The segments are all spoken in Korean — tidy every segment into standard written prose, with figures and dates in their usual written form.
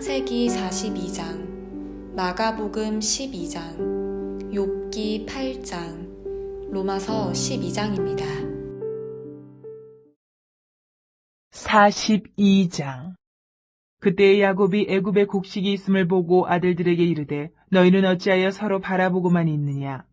창세기 42장, 마가복음 12장, 욥기 8장, 로마서 12장입니다. 42장. 그때 야곱이 애굽에 곡식이 있음을 보고 아들들에게 이르되 너희는 어찌하여 서로 바라보고만 있느냐.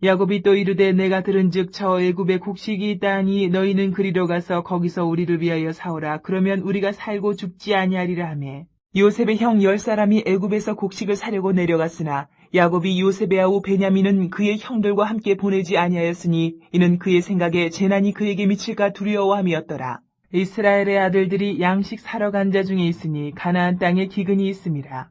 야곱이 또 이르되 내가 들은즉 저 애굽에 곡식이 있다 하니 너희는 그리로 가서 거기서 우리를 위하여 사오라. 그러면 우리가 살고 죽지 아니하리라 하매 요셉의 형 10사람이 애굽에서 곡식을 사려고 내려갔으나 야곱이 요셉의 아우 베냐민은 그의 형들과 함께 보내지 아니하였으니 이는 그의 생각에 재난이 그에게 미칠까 두려워함이었더라. 이스라엘의 아들들이 양식 사러 간 자 중에 있으니 가나안 땅에 기근이 있음이라.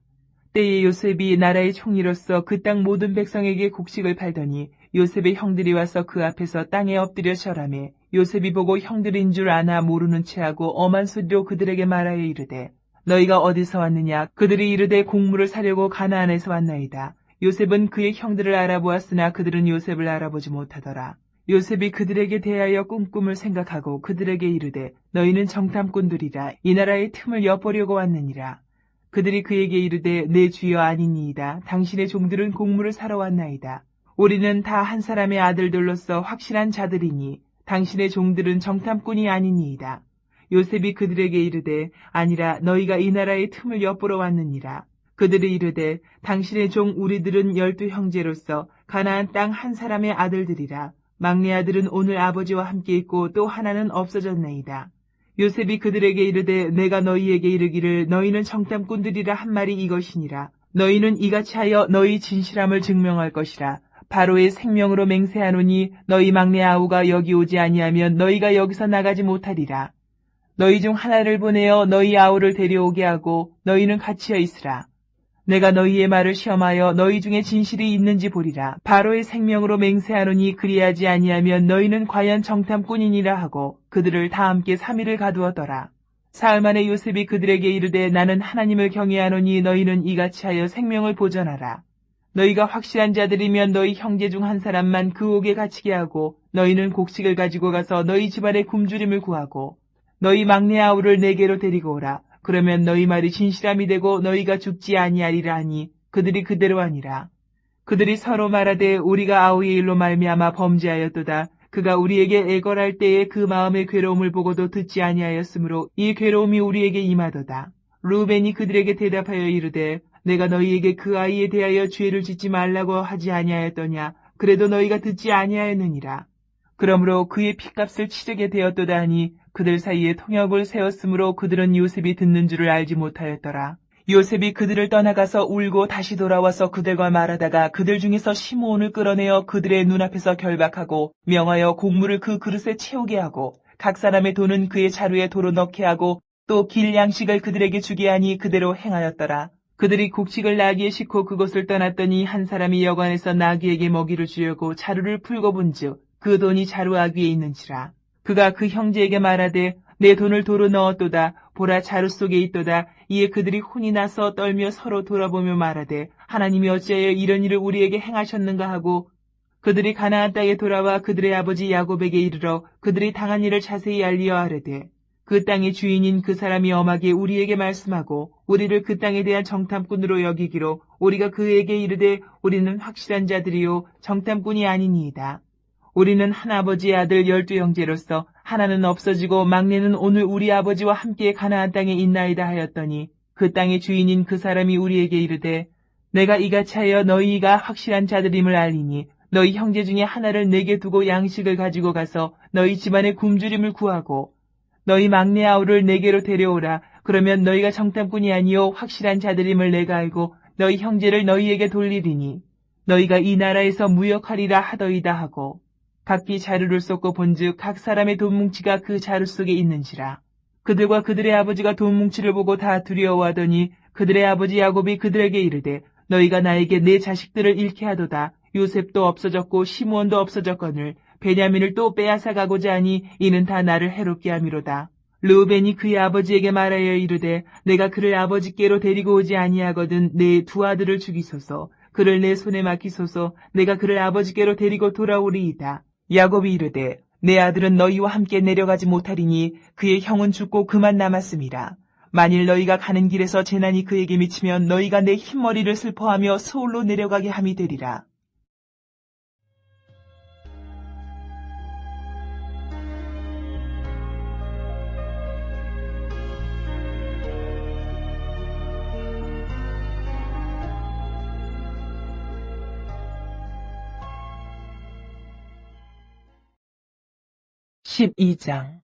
때에 요셉이 나라의 총리로서 그 땅 모든 백성에게 곡식을 팔더니 요셉의 형들이 와서 그 앞에서 땅에 엎드려 절하매 요셉이 보고 형들인 줄 아나 모르는 체하고 엄한 소리로 그들에게 말하여 이르되 너희가 어디서 왔느냐. 그들이 이르되 곡물을 사려고 가나안에서 왔나이다. 요셉은 그의 형들을 알아보았으나 그들은 요셉을 알아보지 못하더라. 요셉이 그들에게 대하여 꿈꿈을 생각하고 그들에게 이르되 너희는 정탐꾼들이라. 이 나라의 틈을 엿보려고 왔느니라. 그들이 그에게 이르되 내 주여 아니니이다. 당신의 종들은 곡물을 사러 왔나이다. 우리는 다 한 사람의 아들들로서 확실한 자들이니 당신의 종들은 정탐꾼이 아니니이다. 요셉이 그들에게 이르되 아니라 너희가 이 나라의 틈을 엿보러 왔느니라. 그들이 이르되 당신의 종 우리들은 12 형제로서 가나안 땅 한 사람의 아들들이라. 막내 아들은 오늘 아버지와 함께 있고 또 하나는 없어졌나이다. 요셉이 그들에게 이르되 내가 너희에게 이르기를 너희는 정탐꾼들이라 한 말이 이것이니라. 너희는 이같이 하여 너희 진실함을 증명할 것이라. 바로의 생명으로 맹세하노니 너희 막내 아우가 여기 오지 아니하면 너희가 여기서 나가지 못하리라. 너희 중 하나를 보내어 너희 아우를 데려오게 하고 너희는 갇혀 있으라. 내가 너희의 말을 시험하여 너희 중에 진실이 있는지 보리라. 바로의 생명으로 맹세하노니 그리하지 아니하면 너희는 과연 정탐꾼이니라 하고 그들을 다 함께 3일을 가두었더라. 사흘 만에 요셉이 그들에게 이르되 나는 하나님을 경외하노니 너희는 이같이 하여 생명을 보전하라. 너희가 확실한 자들이면 너희 형제 중 한 사람만 그 옥에 갇히게 하고 너희는 곡식을 가지고 가서 너희 집안의 굶주림을 구하고 너희 막내 아우를 내게로 데리고 오라. 그러면 너희 말이 진실함이 되고 너희가 죽지 아니하리라 하니 그들이 그대로 하니라. 그들이 서로 말하되 우리가 아우의 일로 말미암아 범죄하였도다. 그가 우리에게 애걸할 때에 그 마음의 괴로움을 보고도 듣지 아니하였으므로 이 괴로움이 우리에게 임하도다. 루벤이 그들에게 대답하여 이르되 내가 너희에게 그 아이에 대하여 죄를 짓지 말라고 하지 아니하였더냐. 그래도 너희가 듣지 아니하였느니라. 그러므로 그의 핏값을 치르게 되었도다 하니 그들 사이에 통역을 세웠으므로 그들은 요셉이 듣는 줄을 알지 못하였더라. 요셉이 그들을 떠나가서 울고 다시 돌아와서 그들과 말하다가 그들 중에서 시므온을 끌어내어 그들의 눈앞에서 결박하고 명하여 곡물을 그 그릇에 채우게 하고 각 사람의 돈은 그의 자루에 도로 넣게 하고 또 길 양식을 그들에게 주게 하니 그대로 행하였더라. 그들이 곡식을 나귀에 싣고 그곳을 떠났더니 한 사람이 여관에서 나귀에게 먹이를 주려고 자루를 풀고 본즉 그 돈이 자루 아귀에 있는지라. 그가 그 형제에게 말하되 내 돈을 도로 넣었도다. 보라 자루 속에 있도다. 이에 그들이 혼이 나서 떨며 서로 돌아보며 말하되 하나님이 어찌하여 이런 일을 우리에게 행하셨는가 하고 그들이 가나안 땅에 돌아와 그들의 아버지 야곱에게 이르러 그들이 당한 일을 자세히 알리어 아뢰되 그 땅의 주인인 그 사람이 엄하게 우리에게 말씀하고 우리를 그 땅에 대한 정탐꾼으로 여기기로 우리가 그에게 이르되 우리는 확실한 자들이요 정탐꾼이 아니니이다. 우리는 한 아버지의 아들 12 형제로서 하나는 없어지고 막내는 오늘 우리 아버지와 함께 가나안 땅에 있나이다 하였더니 그 땅의 주인인 그 사람이 우리에게 이르되 내가 이같이 하여 너희가 확실한 자들임을 알리니 너희 형제 중에 하나를 내게 두고 양식을 가지고 가서 너희 집안의 굶주림을 구하고 너희 막내 아우를 내게로 데려오라. 그러면 너희가 정탐꾼이 아니요 확실한 자들임을 내가 알고 너희 형제를 너희에게 돌리리니 너희가 이 나라에서 무역하리라 하더이다 하고 각기 자루를 쏟고 본즉 각 사람의 돈뭉치가 그 자루 속에 있는지라. 그들과 그들의 아버지가 돈뭉치를 보고 다 두려워하더니 그들의 아버지 야곱이 그들에게 이르되 너희가 나에게 내 자식들을 잃게 하도다. 요셉도 없어졌고 시므온도 없어졌거늘 베냐민을 또 빼앗아 가고자 하니 이는 다 나를 해롭게 함이로다. 르우벤이 그의 아버지에게 말하여 이르되 내가 그를 아버지께로 데리고 오지 아니하거든 내 2 아들을 죽이소서. 그를 내 손에 맡기소서. 내가 그를 아버지께로 데리고 돌아오리이다. 야곱이 이르되 내 아들은 너희와 함께 내려가지 못하리니 그의 형은 죽고 그만 남았음이라. 만일 너희가 가는 길에서 재난이 그에게 미치면 너희가 내 흰머리를 슬퍼하며 서울로 내려가게 함이 되리라. 12장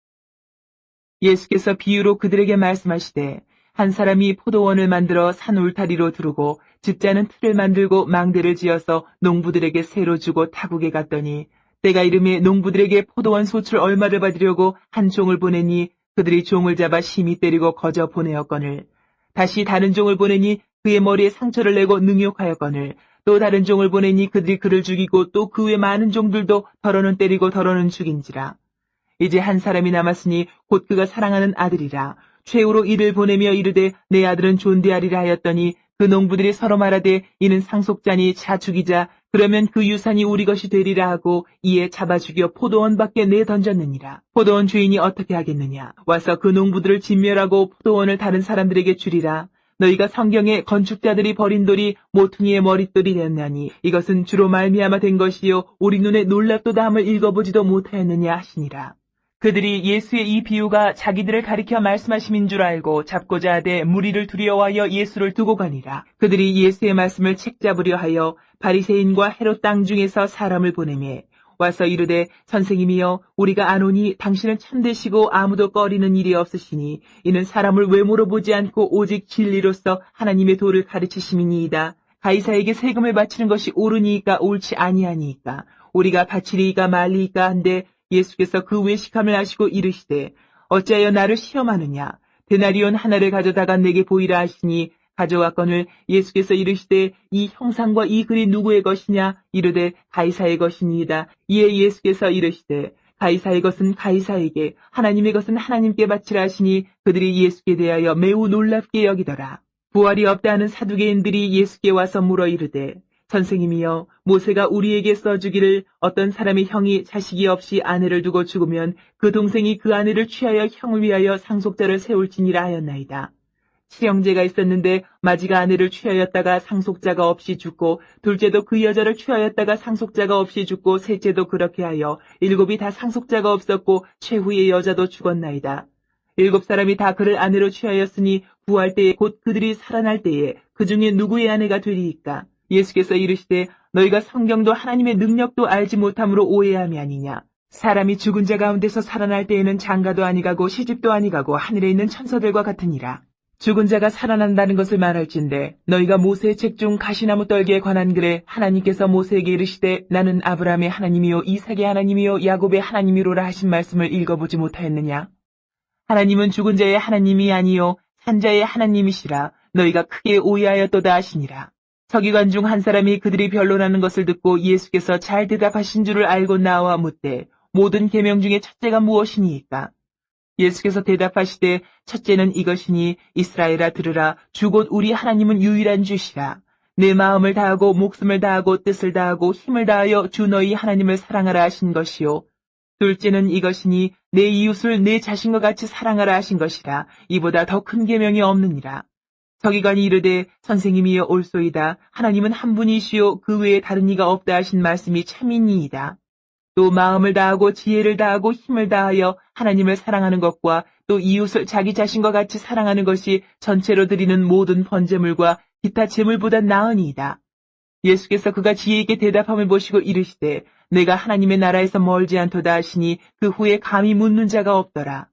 예수께서 비유로 그들에게 말씀하시되 한 사람이 포도원을 만들어 산 울타리로 두르고 집자는 틀을 만들고 망대를 지어서 농부들에게 새로 주고 타국에 갔더니 때가 이름에 농부들에게 포도원 소출 얼마를 받으려고 한 종을 보내니 그들이 종을 잡아 심히 때리고 거저 보내었거늘 다시 다른 종을 보내니 그의 머리에 상처를 내고 능욕하였거늘 또 다른 종을 보내니 그들이 그를 죽이고 또 그 외 많은 종들도 더러는 때리고 더러는 죽인지라. 이제 한 사람이 남았으니 곧 그가 사랑하는 아들이라. 최후로 이를 보내며 이르되 내 아들은 존대하리라 하였더니 그 농부들이 서로 말하되 이는 상속자니 자 죽이자. 그러면 그 유산이 우리 것이 되리라 하고 이에 잡아 죽여 포도원 밖에 내던졌느니라. 포도원 주인이 어떻게 하겠느냐. 와서 그 농부들을 진멸하고 포도원을 다른 사람들에게 주리라. 너희가 성경에 건축자들이 버린 돌이 모퉁이의 머릿돌이 되었나니 이것은 주로 말미암아 된 것이요 우리 눈에 놀랍도다 함을 읽어보지도 못하였느냐 하시니라. 그들이 예수의 이 비유가 자기들을 가리켜 말씀하심인 줄 알고 잡고자 하되 무리를 두려워하여 예수를 두고 가니라. 그들이 예수의 말씀을 책잡으려 하여 바리새인과 헤롯 땅 중에서 사람을 보내매 와서 이르되 선생님이여 우리가 아노니 당신은 참되시고 아무도 꺼리는 일이 없으시니 이는 사람을 외모로 보지 않고 오직 진리로서 하나님의 도를 가르치심이니이다. 가이사에게 세금을 바치는 것이 옳으니이까 옳지 아니하니이까 우리가 바치리이까 말리이까 한데 예수께서 그 외식함을 아시고 이르시되 어찌하여 나를 시험하느냐. 데나리온 하나를 가져다가 내게 보이라 하시니 가져왔거늘 예수께서 이르시되 이 형상과 이 글이 누구의 것이냐. 이르되 가이사의 것이니이다. 이에 예수께서 이르시되 가이사의 것은 가이사에게 하나님의 것은 하나님께 바치라 하시니 그들이 예수께 대하여 매우 놀랍게 여기더라. 부활이 없다 하는 사두개인들이 예수께 와서 물어 이르되 선생님이여 모세가 우리에게 써주기를 어떤 사람의 형이 자식이 없이 아내를 두고 죽으면 그 동생이 그 아내를 취하여 형을 위하여 상속자를 세울지니라 하였나이다. 칠형제가 있었는데 마지가 아내를 취하였다가 상속자가 없이 죽고 둘째도 그 여자를 취하였다가 상속자가 없이 죽고 셋째도 그렇게 하여 일곱이 다 상속자가 없었고 최후의 여자도 죽었나이다. 일곱 사람이 다 그를 아내로 취하였으니 부활 때에 곧 그들이 살아날 때에 그 중에 누구의 아내가 되리이까. 예수께서 이르시되 너희가 성경도 하나님의 능력도 알지 못함으로 오해함이 아니냐. 사람이 죽은 자 가운데서 살아날 때에는 장가도 아니가고 시집도 아니가고 하늘에 있는 천사들과 같으니라. 죽은 자가 살아난다는 것을 말할진대 너희가 모세의 책 중 가시나무 떨기에 관한 글에 하나님께서 모세에게 이르시되 나는 아브라함의 하나님이요 이삭의 하나님이요 야곱의 하나님이로라 하신 말씀을 읽어보지 못하였느냐. 하나님은 죽은 자의 하나님이 아니요 산자의 하나님이시라. 너희가 크게 오해하였도다 하시니라. 서기관 중 한 사람이 그들이 변론하는 것을 듣고 예수께서 잘 대답하신 줄을 알고 나와 묻되 모든 계명 중에 첫째가 무엇이니이까? 예수께서 대답하시되 첫째는 이것이니 이스라엘아 들으라. 주 곧 우리 하나님은 유일한 주시라. 내 마음을 다하고 목숨을 다하고 뜻을 다하고 힘을 다하여 주 너희 하나님을 사랑하라 하신 것이요. 둘째는 이것이니 내 이웃을 내 자신과 같이 사랑하라 하신 것이라. 이보다 더 큰 계명이 없느니라. 서기관이 이르되 선생님이여 옳소이다. 하나님은 한 분이시요 그 외에 다른 이가 없다 하신 말씀이 참이니이다. 또 마음을 다하고 지혜를 다하고 힘을 다하여 하나님을 사랑하는 것과 또 이웃을 자기 자신과 같이 사랑하는 것이 전체로 드리는 모든 번제물과 기타 제물보다 나으니이다. 예수께서 그가 지혜 있게 대답함을 보시고 이르시되 내가 하나님의 나라에서 멀지 않도다 하시니 그 후에 감히 묻는 자가 없더라.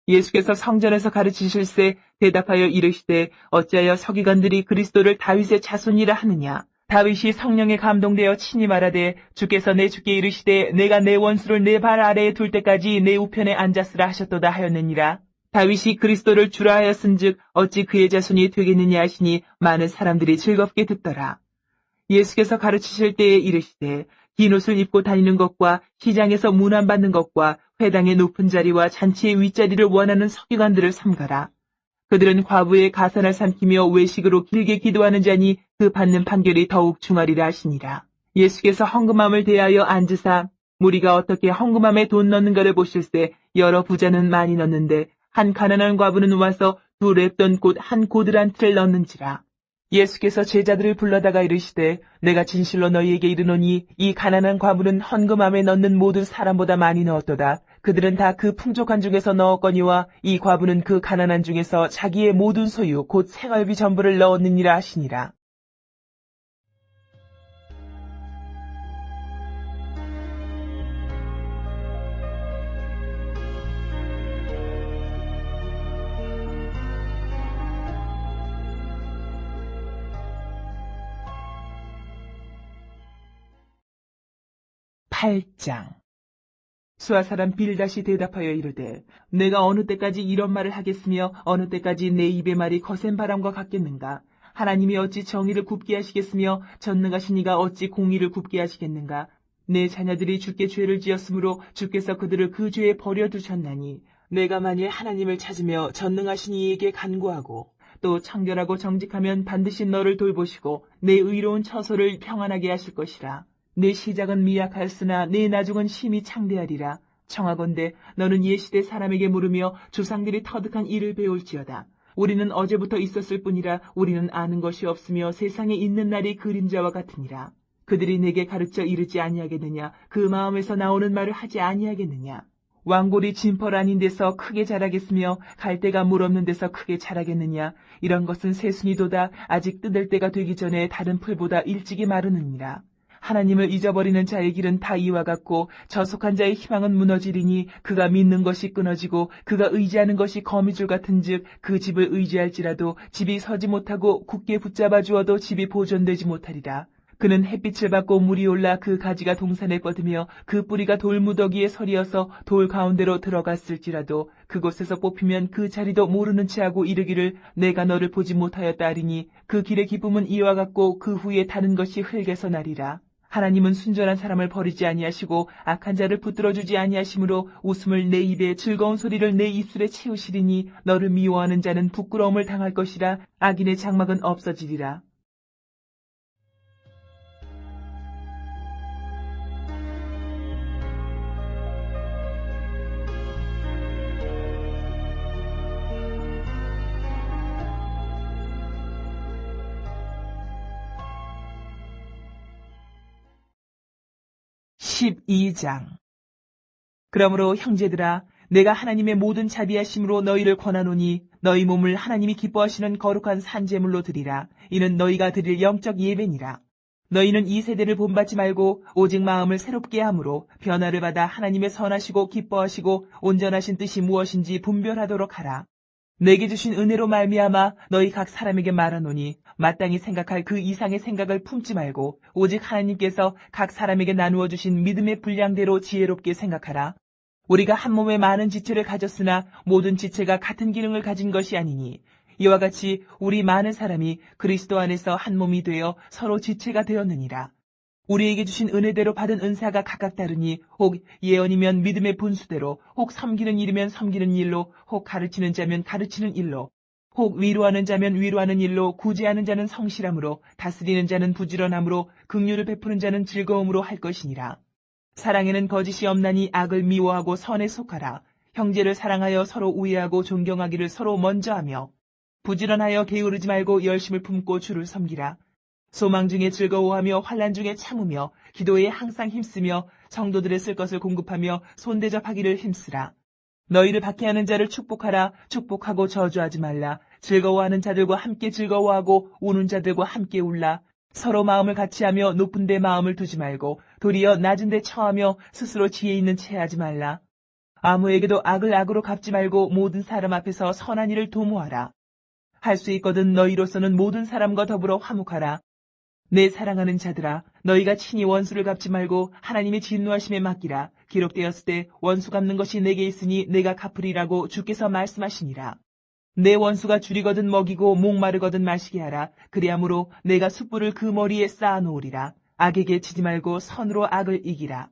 예수께서 성전에서 가르치실세 대답하여 이르시되 어찌하여 서기관들이 그리스도를 다윗의 자손이라 하느냐. 다윗이 성령에 감동되어 친히 말하되 주께서 내 주께 이르시되 내가 내 원수를 내 발 아래에 둘 때까지 내 우편에 앉았으라 하셨도다 하였느니라. 다윗이 그리스도를 주라 하였은즉 어찌 그의 자손이 되겠느냐 하시니 많은 사람들이 즐겁게 듣더라. 예수께서 가르치실 때에 이르시되 긴 옷을 입고 다니는 것과 시장에서 문안받는 것과 회당의 높은 자리와 잔치의 윗자리를 원하는 서기관들을 삼가라. 그들은 과부의 가산을 삼키며 외식으로 길게 기도하는 자니 그 받는 판결이 더욱 중하리라 하시니라. 예수께서 헌금함을 대하여 앉으사 무리가 어떻게 헌금함에 돈 넣는가를 보실세 여러 부자는 많이 넣는데 한 가난한 과부는 와서 두 랩돈 꽃 한 고드란트를 넣는지라. 예수께서 제자들을 불러다가 이르시되 내가 진실로 너희에게 이르노니 이 가난한 과부는 헌금함에 넣는 모든 사람보다 많이 넣었도다. 그들은 다 그 풍족한 중에서 넣었거니와 이 과부는 그 가난한 중에서 자기의 모든 소유 곧 생활비 전부를 넣었느니라 하시니라. 팔장 수아 사람 빌닷이 대답하여 이르되 내가 어느 때까지 이런 말을 하겠으며 어느 때까지 내 입의 말이 거센 바람과 같겠는가. 하나님이 어찌 정의를 굽게 하시겠으며 전능하신 이가 어찌 공의를 굽게 하시겠는가. 내 자녀들이 주께 죄를 지었으므로 주께서 그들을 그 죄에 버려두셨나니 내가 만일 하나님을 찾으며 전능하신 이에게 간구하고 또 청결하고 정직하면 반드시 너를 돌보시고 내 의로운 처소를 평안하게 하실 것이라. 내 시작은 미약하였으나 내 나중은 심히 창대하리라. 청하건대 너는 옛시대 사람에게 물으며 조상들이 터득한 일을 배울지어다. 우리는 어제부터 있었을 뿐이라 우리는 아는 것이 없으며 세상에 있는 날이 그림자와 같으니라. 그들이 내게 가르쳐 이르지 아니하겠느냐. 그 마음에서 나오는 말을 하지 아니하겠느냐. 왕골이 진펄 아닌 데서 크게 자라겠으며 갈대가 물 없는 데서 크게 자라겠느냐. 이런 것은 새순이도다. 아직 뜯을 때가 되기 전에 다른 풀보다 일찍이 마르느니라. 하나님을 잊어버리는 자의 길은 다 이와 같고 저속한 자의 희망은 무너지리니 그가 믿는 것이 끊어지고 그가 의지하는 것이 거미줄 같은즉 그 집을 의지할지라도 집이 서지 못하고 굳게 붙잡아 주어도 집이 보존되지 못하리라. 그는 햇빛을 받고 물이 올라 그 가지가 동산에 뻗으며 그 뿌리가 돌무더기에 서리어서 돌 가운데로 들어갔을지라도 그곳에서 뽑히면 그 자리도 모르는 체하고 이르기를 내가 너를 보지 못하였다 하리니 그 길의 기쁨은 이와 같고 그 후에 다른 것이 흙에서 나리라. 하나님은 순전한 사람을 버리지 아니하시고 악한 자를 붙들어주지 아니하시므로 웃음을 내 입에 즐거운 소리를 내 입술에 채우시리니 너를 미워하는 자는 부끄러움을 당할 것이라. 악인의 장막은 없어지리라. (12장) 그러므로 형제들아 내가 하나님의 모든 자비하심으로 너희를 권하노니 너희 몸을 하나님이 기뻐하시는 거룩한 산제물로 드리라. 이는 너희가 드릴 영적 예배니라. 너희는 이 세대를 본받지 말고 오직 마음을 새롭게 함으로 변화를 받아 하나님의 선하시고 기뻐하시고 온전하신 뜻이 무엇인지 분별하도록 하라. 내게 주신 은혜로 말미암아 너희 각 사람에게 말하노니 마땅히 생각할 그 이상의 생각을 품지 말고 오직 하나님께서 각 사람에게 나누어 주신 믿음의 분량대로 지혜롭게 생각하라. 우리가 한 몸에 많은 지체를 가졌으나 모든 지체가 같은 기능을 가진 것이 아니니 이와 같이 우리 많은 사람이 그리스도 안에서 한 몸이 되어 서로 지체가 되었느니라. 우리에게 주신 은혜대로 받은 은사가 각각 다르니 혹 예언이면 믿음의 분수대로, 혹 섬기는 일이면 섬기는 일로, 혹 가르치는 자면 가르치는 일로, 혹 위로하는 자면 위로하는 일로, 구제하는 자는 성실함으로, 다스리는 자는 부지런함으로, 긍휼을 베푸는 자는 즐거움으로 할 것이니라. 사랑에는 거짓이 없나니 악을 미워하고 선에 속하라. 형제를 사랑하여 서로 우애하고 존경하기를 서로 먼저 하며 부지런하여 게으르지 말고 열심을 품고 주를 섬기라. 소망 중에 즐거워하며 환난 중에 참으며 기도에 항상 힘쓰며 성도들의 쓸 것을 공급하며 손대접하기를 힘쓰라. 너희를 박해하는 자를 축복하라. 축복하고 저주하지 말라. 즐거워하는 자들과 함께 즐거워하고 우는 자들과 함께 울라. 서로 마음을 같이하며 높은 데 마음을 두지 말고 도리어 낮은 데 처하며 스스로 지혜 있는 채 하지 말라. 아무에게도 악을 악으로 갚지 말고 모든 사람 앞에서 선한 일을 도모하라. 할 수 있거든 너희로서는 모든 사람과 더불어 화목하라. 내 사랑하는 자들아, 너희가 친히 원수를 갚지 말고 하나님의 진노하심에 맡기라. 기록되었을 때 원수 갚는 것이 내게 있으니 내가 갚으리라고 주께서 말씀하시니라. 내 원수가 줄이거든 먹이고 목마르거든 마시게 하라. 그리하므로 내가 숯불을 그 머리에 쌓아놓으리라. 악에게 치지 말고 선으로 악을 이기라.